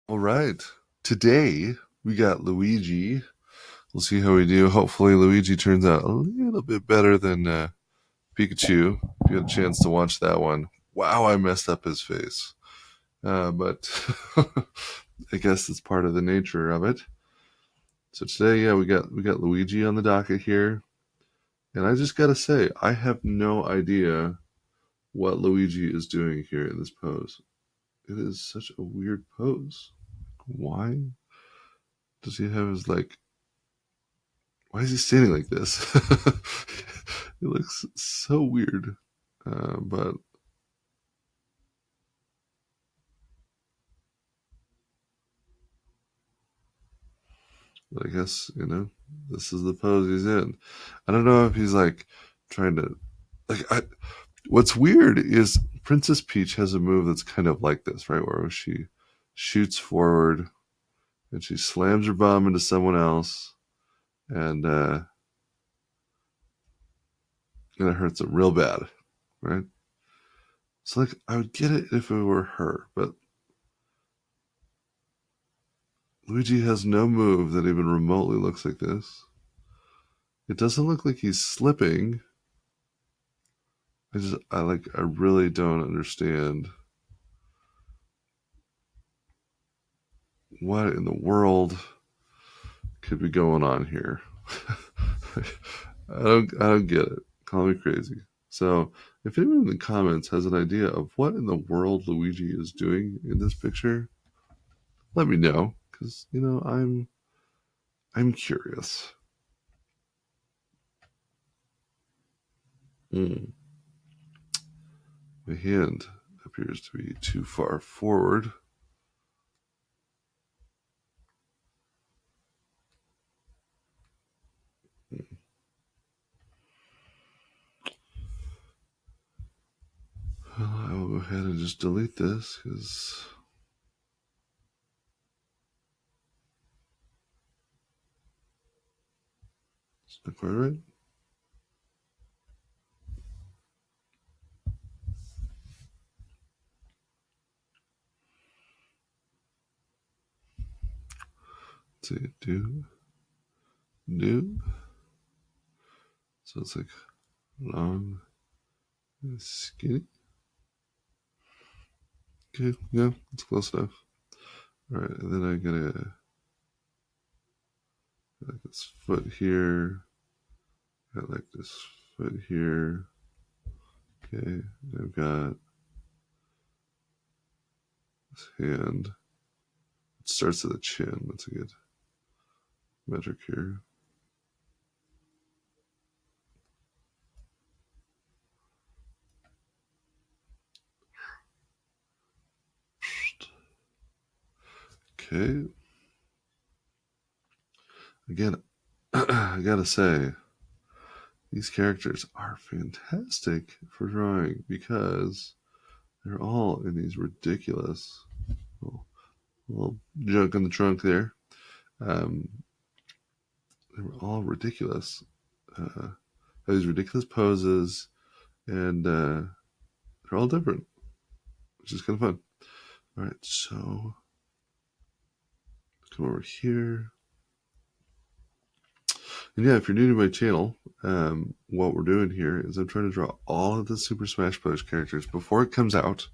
All right. Today we got Luigi. We'll see how we do. Hopefully, Luigi turns out a little bit better than Pikachu. If you had a chance to watch that one, wow, I messed up his face. But I guess it's part of the nature of it. So today, yeah, we got Luigi on the docket here, and I just gotta say, I have no idea what Luigi is doing here in this pose. It is such a weird pose. Why does he have his like why is he standing like this? It looks so weird. But I guess, this is the pose he's in. I don't know if he's like trying to what's weird is Princess Peach has a move that's kind of like this, right? Where she shoots forward and she slams her bum into someone else and it hurts them real bad, right? So like I would get it if it were her, but Luigi has no move that even remotely looks like this. It doesn't look like he's slipping. I really don't understand what in the world could be going on here. I don't get it. Call me crazy. So if anyone in the comments has an idea of what in the world Luigi is doing in this picture, let me know because I'm curious. Mm. My hand appears to be too far forward. Well, I will go ahead and just delete this because it's not quite right. Let's see, do. So it's like long and skinny. Okay, yeah, it's close enough. All right, and then I gotta like this foot here. I like this foot here. Okay, I've got this hand. It starts at the chin. That's a good metric here. Okay. Again, I gotta say, these characters are fantastic for drawing because they're all in these ridiculous little junk in the trunk there. Um, they were all ridiculous. Have these ridiculous poses, and they're all different, which is kind of fun. All right, so come over here. And yeah, if you're new to my channel, what we're doing here is I'm trying to draw all of the Super Smash Bros. Characters before it comes out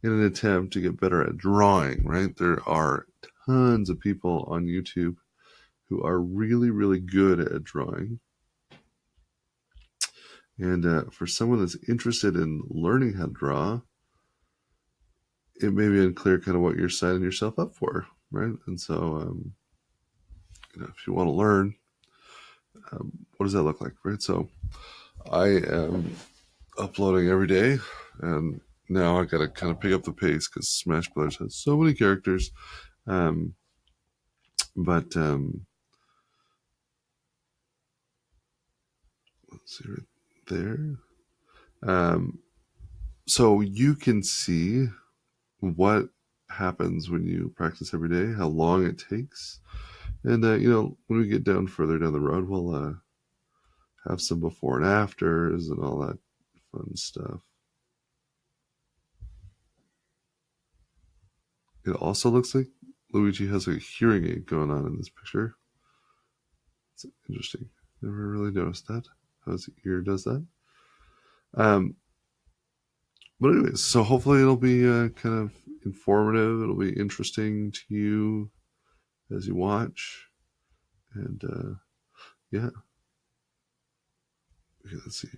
in an attempt to get better at drawing, right? There are tons of people on YouTube who are really, really good at drawing. And for someone that's interested in learning how to draw, it may be unclear kind of what you're signing yourself up for, right? And so, if you want to learn, what does that look like, right? So I am uploading every day, and now I got to kind of pick up the pace because Smash Brothers has so many characters. Um, but let's see right there. So you can see what happens when you practice every day, how long it takes, and when we get down further down the road, we'll have some before and afters and all that fun stuff. It also looks like Luigi has a hearing aid going on in this picture. It's interesting. Never really noticed that. How his ear does that. Um, but anyways, so hopefully it'll be kind of informative. It'll be interesting to you as you watch. And yeah, okay, let's see.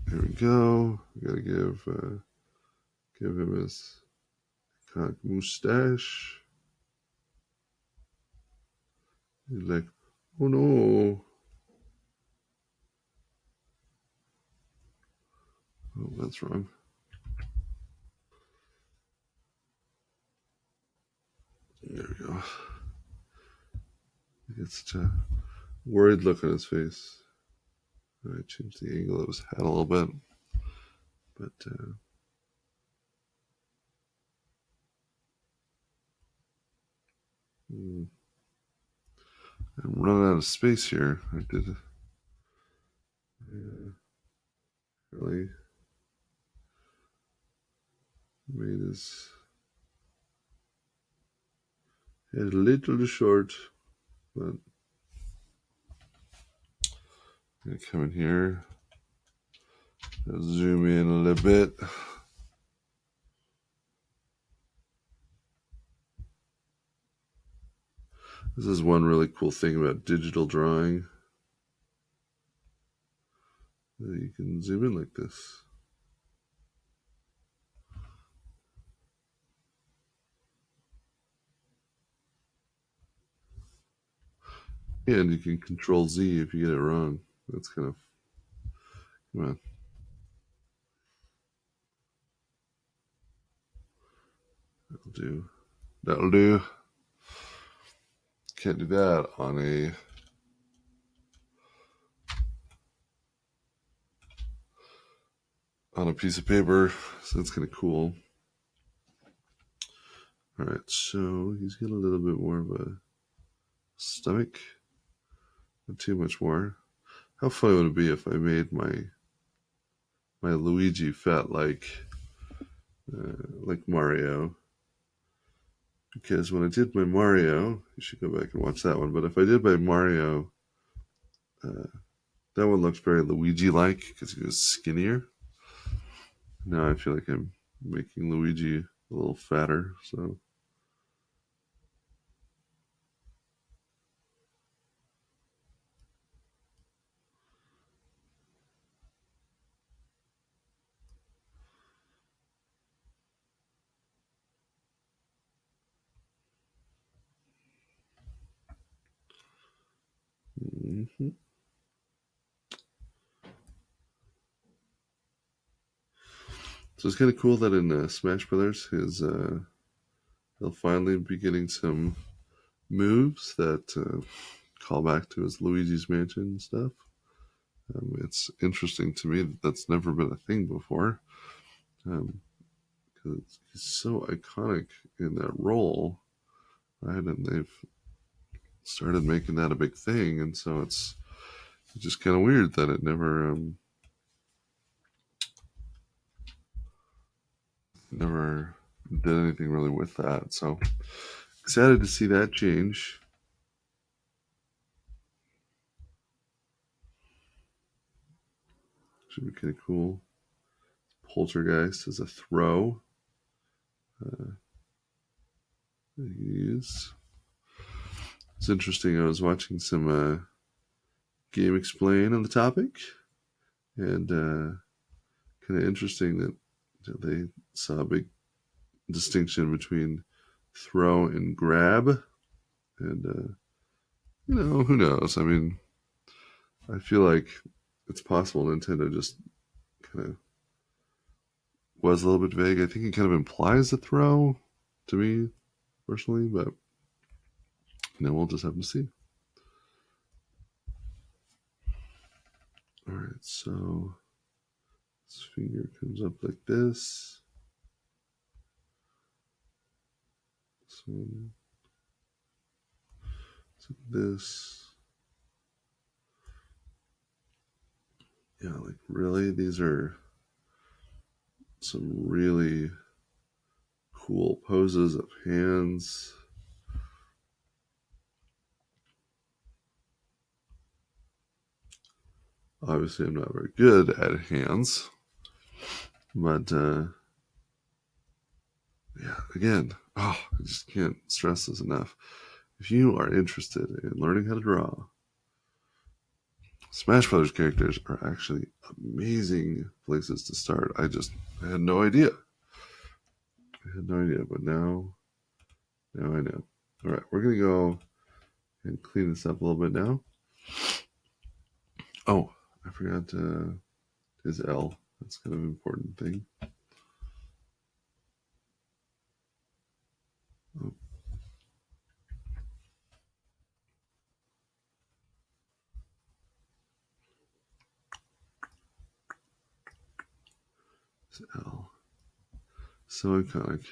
Here we go. We gotta give him his iconic mustache. He's like, oh no, oh that's wrong. There we go. He gets such a worried look on his face. I changed the angle of his hat a little bit, but I'm running out of space here. I did really made his head a little short, but I'm gonna come in here, zoom in a little bit. This is one really cool thing about digital drawing. You can zoom in like this. And you can control Z if you get it wrong. That's kind of, come on. That'll do. That'll do. Can't do that on a piece of paper, so that's kind of cool. All right, so he's got a little bit more of a stomach, not too much more. How funny would it be if I made my Luigi fat like Mario? Because when I did my Mario, you should go back and watch that one. But if I did my Mario, that one looks very Luigi-like because he was skinnier. Now I feel like I'm making Luigi a little fatter, so. Mm-hmm. So it's kind of cool that in Smash Brothers, he'll finally be getting some moves that call back to his Luigi's Mansion stuff. It's interesting to me that that's never been a thing before, because he's so iconic in that role, right? And they've started making that a big thing, and so it's just kind of weird that it never did anything really with that. So excited to see that change. Should be kind of cool. Poltergeist is a throw. It's interesting. I was watching some Game Explain on the topic, and kind of interesting that they saw a big distinction between throw and grab. And, who knows? I mean, I feel like it's possible Nintendo just kind of was a little bit vague. I think it kind of implies a throw to me personally, but we'll just have to see. All right, so this finger comes up like this. So this. Yeah, like really, these are some really cool poses of hands. Obviously, I'm not very good at hands, but yeah, again, I just can't stress this enough. If you are interested in learning how to draw, Smash Brothers characters are actually amazing places to start. I had no idea. But now I know. All right, we're gonna go and clean this up a little bit now. Oh, I forgot his L. That's kind of an important thing. Oh. His L. So iconic.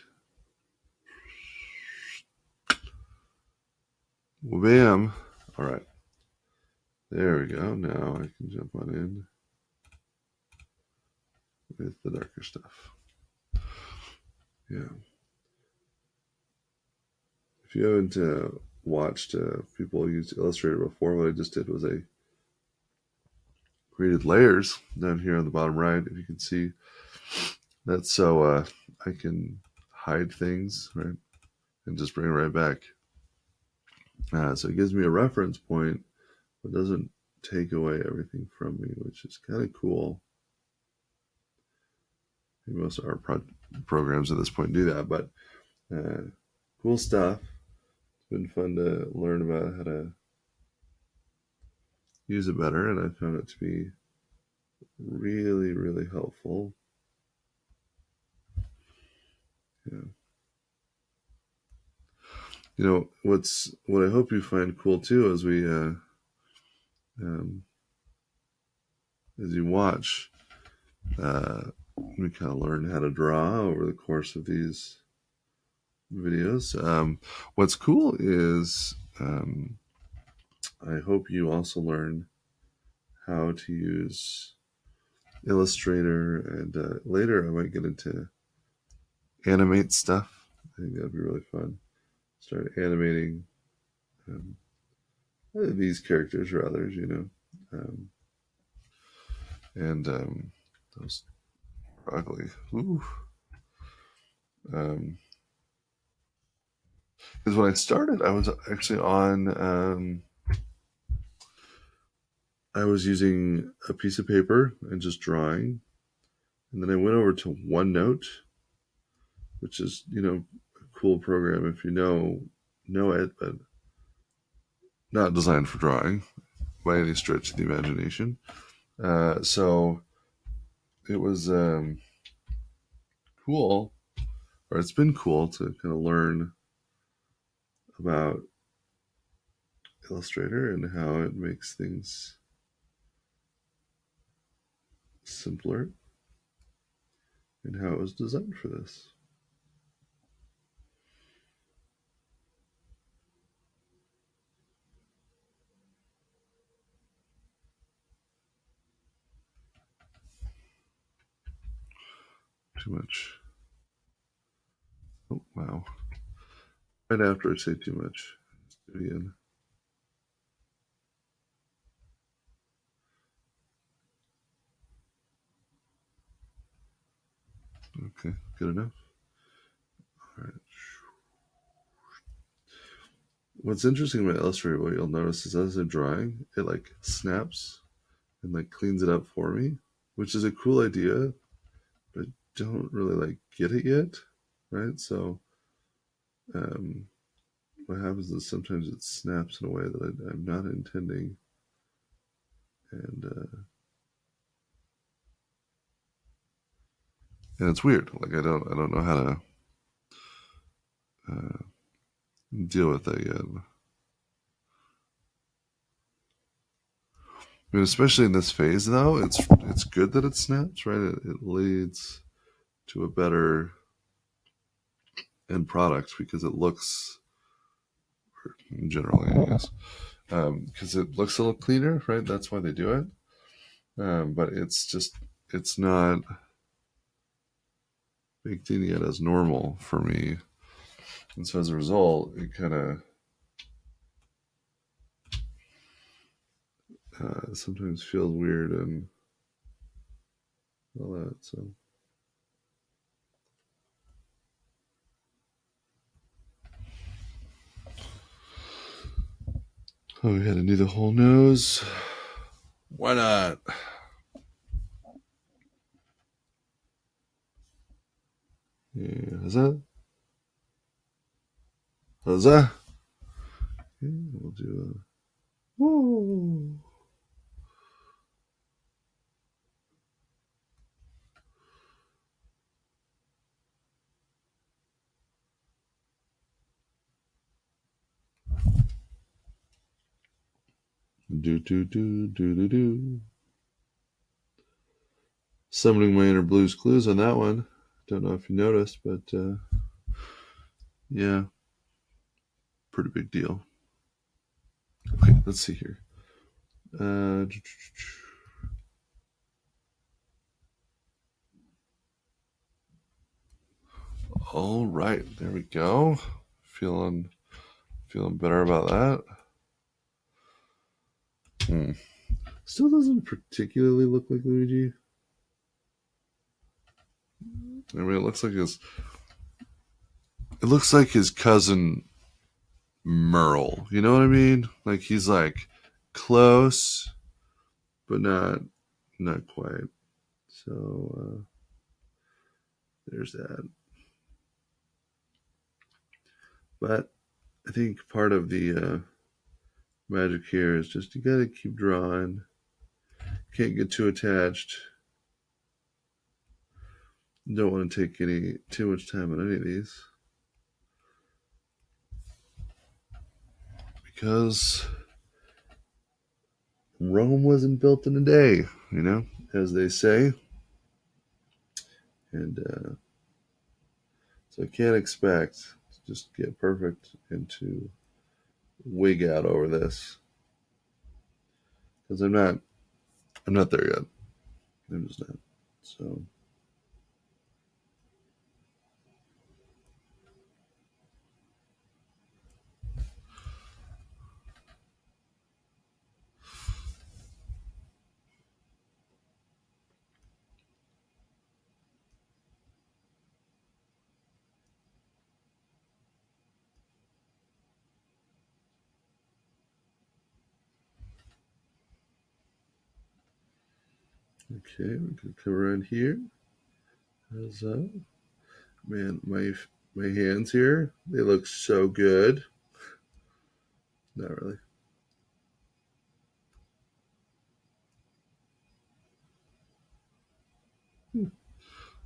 Well, bam. All right. There we go. Now I can jump on in with the darker stuff. Yeah. If you haven't watched people use Illustrator before, what I just did was I created layers down here on the bottom right. If you can see, that's so I can hide things, right, and just bring it right back. So it gives me a reference point, but doesn't take away everything from me, which is kind of cool. Most of our programs at this point do that, but cool stuff. It's been fun to learn about how to use it better, and I found it to be really, really helpful. Yeah. You know, what I hope you find cool too as as you watch, we kind of learn how to draw over the course of these videos. What's cool is I hope you also learn how to use Illustrator, and later I might get into animate stuff. I think that'd be really fun. Start animating these characters or others, and those are ugly. Ooh. Because when I started, I was actually on. I was using a piece of paper and just drawing, and then I went over to OneNote, which is a cool program if you know it, but not designed for drawing by any stretch of the imagination. So it was cool, or it's been cool to kind of learn about Illustrator and how it makes things simpler and how it was designed for this. Too much. Oh, wow. Right after I say too much, let's do it again. Okay, good enough. All right. What's interesting about Illustrator, what you'll notice is as I'm drawing, it like snaps and like cleans it up for me, which is a cool idea, but I don't really like get it yet, right? So what happens is sometimes it snaps in a way that I'm not intending, and it's weird. Like I don't know how to deal with that yet. I mean, especially in this phase, though, it's good that it snaps, right? It leads to a better end product because it looks, generally, I guess, because it looks a little cleaner, right? That's why they do it. But it's not baked in yet as normal for me, and so as a result, it kind of sometimes feels weird and all that. So, oh, we had to do the whole nose. Why not? Yeah, huzzah. Huzzah. Yeah, we'll do a woo. Do do do do do do. Summoning my inner Blues Clues on that one. Don't know if you noticed, but yeah, pretty big deal. Okay, let's see here. All right, there we go. Feeling better about that. Still doesn't particularly look like Luigi. I mean, it looks like his cousin Merle. You know what I mean? Like he's like close, but not quite. So there's that. But I think part of the magic here is just you gotta keep drawing. Can't get too attached. Don't want to take too much time on any of these because Rome wasn't built in a day, as they say, and so I can't expect to just get perfect and to wig out over this because I'm not there yet. I'm just not. So okay, we can come around here. How's that? Man, my hands here, they look so good. Not really.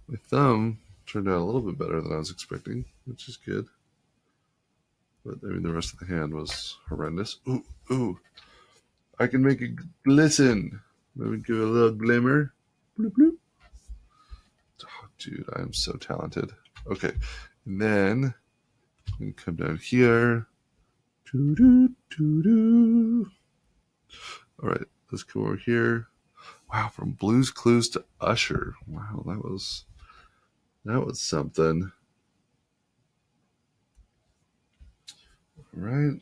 My thumb turned out a little bit better than I was expecting, which is good. But I mean, the rest of the hand was horrendous. Ooh, ooh! I can make it glisten. Let me give it a little glimmer. Bloop, bloop. Oh, dude, I am so talented. Okay, and then we come down here. Doo-doo, doo-doo. All right, let's come over here. Wow, from Blue's Clues to Usher. Wow, that was something. All right,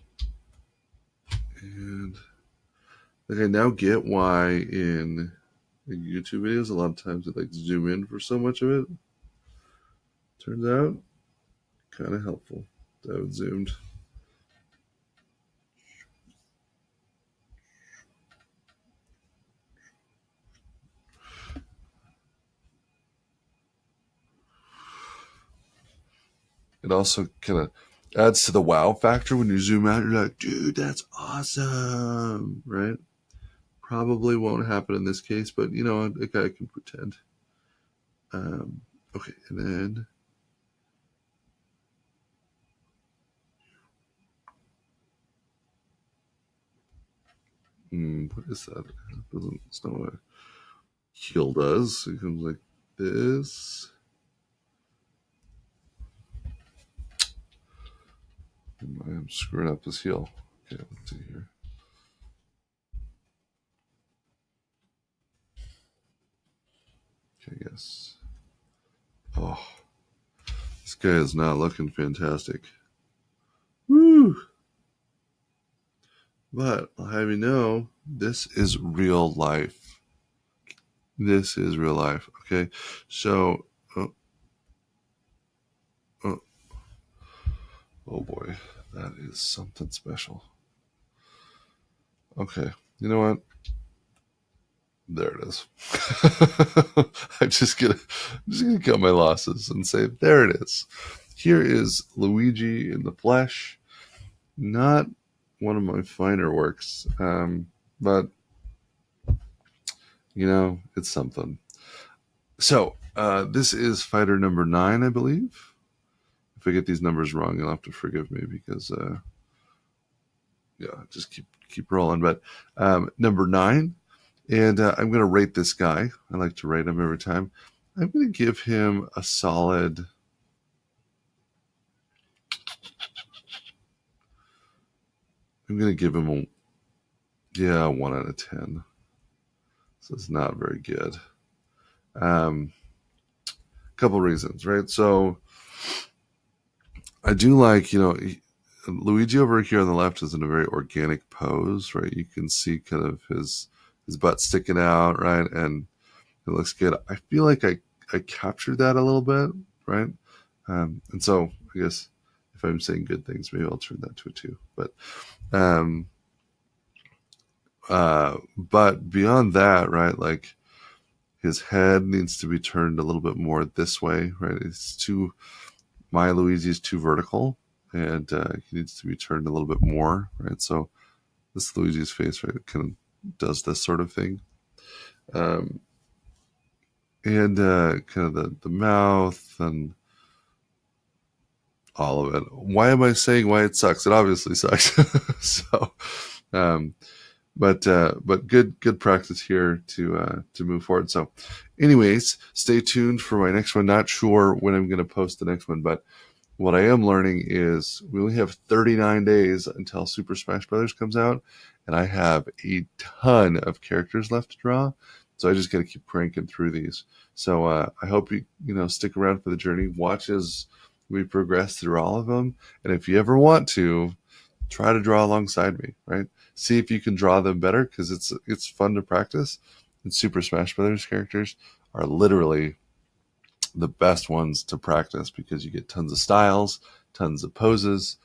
and like I now get why in YouTube videos a lot of times they like zoom in for so much of it. Turns out, kind of helpful that it zoomed. It also kind of adds to the wow factor when you zoom out. You're like, dude, that's awesome, right? Probably won't happen in this case, but a guy can pretend. Okay, and then what is that? It's not what a heel does. It comes like this. I'm screwing up this heel. Okay, let's see here. Okay, yes. Oh, this guy is not looking fantastic. Woo! But I'll have you know, this is real life. This is real life. Okay, so oh, oh, oh boy, that is something special. Okay, you know what? There it is. I'm just gonna cut my losses and say there it is. Here is Luigi in the flesh. Not one of my finer works, but it's something. So this is fighter number 9, I believe. If I get these numbers wrong, you'll have to forgive me because just keep rolling. But number 9, and I'm going to rate this guy. I like to rate him every time. I'm going to give him a solid. I'm going to give him a 1 out of 10. So it's not very good. Couple reasons, right? So I do like, Luigi over here on the left is in a very organic pose, right? You can see kind of his butt sticking out, right? And it looks good. I feel like I captured that a little bit, right? And so I guess if I'm saying good things, maybe I'll turn that to a 2. Um, but beyond that, right? Like his head needs to be turned a little bit more this way, right? My Luigi is too vertical, and he needs to be turned a little bit more, right? So this Luigi's face, right, kind of does this sort of thing. And kind of the mouth and all of it. Why am I saying why it sucks? It obviously sucks. So, um, but good practice here to move forward. So, anyways, stay tuned for my next one. Not sure when I'm going to post the next one, but what I am learning is we only have 39 days until Super Smash Brothers comes out, and I have a ton of characters left to draw. So I just got to keep cranking through these. So I hope you stick around for the journey. Watch as we progress through all of them, and if you ever want to, try to draw alongside me. Right? See if you can draw them better because it's fun to practice. And Super Smash Brothers characters are literally the best ones to practice because you get tons of styles, tons of poses.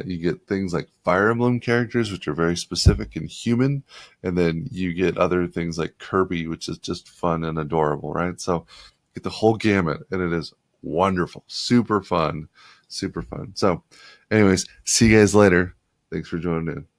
You get things like Fire Emblem characters, which are very specific and human. And then you get other things like Kirby, which is just fun and adorable, right? So you get the whole gamut, and it is wonderful. Super fun. Super fun. So, anyways, see you guys later. Thanks for joining in.